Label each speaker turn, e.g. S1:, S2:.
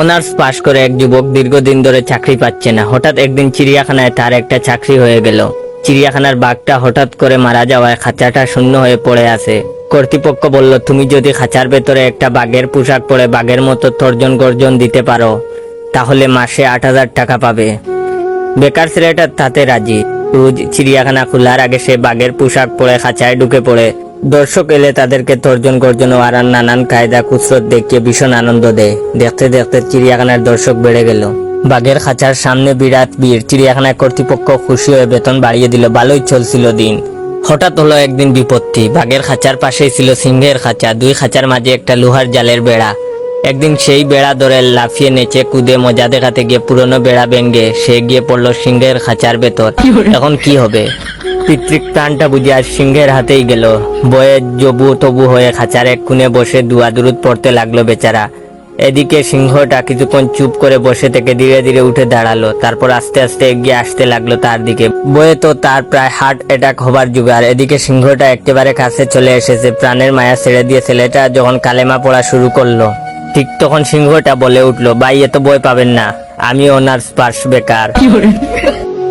S1: Honours পাশ করে এক যুবক দীর্ঘদিন ধরে চাকরি পাচ্ছে না। হঠাৎ একদিন চিড়িয়াখানায় তার একটা চাকরি হয়ে গেল। চিড়িয়াখানার বাঘটা হঠাৎ করে মারা যাওয়ায় খাঁচাটা শূন্য হয়ে পড়ে আছে। কর্তৃপক্ষ বলল, তুমি যদি খাঁচার ভেতরে একটা বাঘের পোশাক পরে বাঘের মতো তর্জন গর্জন দিতে পারো তাহলে মাসে 8,000 টাকা পাবে। বেকার ছেলেটা তাতে রাজি। রোজ চিড়িয়াখানা খোলার আগে সে বাঘের পোশাক পরে খাঁচায় ঢুকে পড়ে। দর্শক এলে তাদেরকে তর্জন গর্জন ও আর নানান কায়দা কুসরত দেখিয়ে ভীষণ আনন্দ দেয়। দেখতে দেখতে চিড়িয়াখানার দর্শক বেড়ে গেল। বাঘের খাঁচার সামনে বিরাট ভিড়। চিড়িয়াখানার কর্তৃপক্ষ খুশি হয়ে বেতন বাড়িয়ে দিল। ভালোই চলছিল দিন। হঠাৎ হলো একদিন বিপত্তি। বাঘের খাঁচার পাশেই ছিল সিংহের খাঁচা। দুই খাঁচার মাঝে একটা লোহার জালের বেড়া। একদিন সেই বেড়া ধরে লাফিয়ে নেচে কুদে মজা দেখাতে গিয়ে পুরনো বেড়া ভেঙে সে গিয়ে পড়লো সিংহের খাঁচার ভেতর। এখন কি হবে? পিতৃক প্রাণটা বুঝে আর সিংহের হাতেই গেল। বয়ে জবু তবু হয়ে খাঁচার এক কোণে বসে দুয়া দুরুদ পড়তে লাগলো বেচারা। এদিকে সিংহটা কিছুক্ষণ চুপ করে বসে থেকে ধীরে ধীরে উঠে দাঁড়ালো। তারপর আস্তে আস্তে এগিয়ে আসতে লাগলো তার দিকে। বয়ে তো তার প্রায় হার্ট অ্যাটাক হবার জোগাড়। এদিকে সিংহটা একেবারে কাছে চলে এসেছে। প্রাণের মায়া ছেড়ে দিয়ে ছেলেটা যখন কালেমা পড়া শুরু করলো ঠিক তখন সিংহটা বলে উঠলো, ভাই এত ভয় পাবেন না, আমি অনার্স পাস বেকার।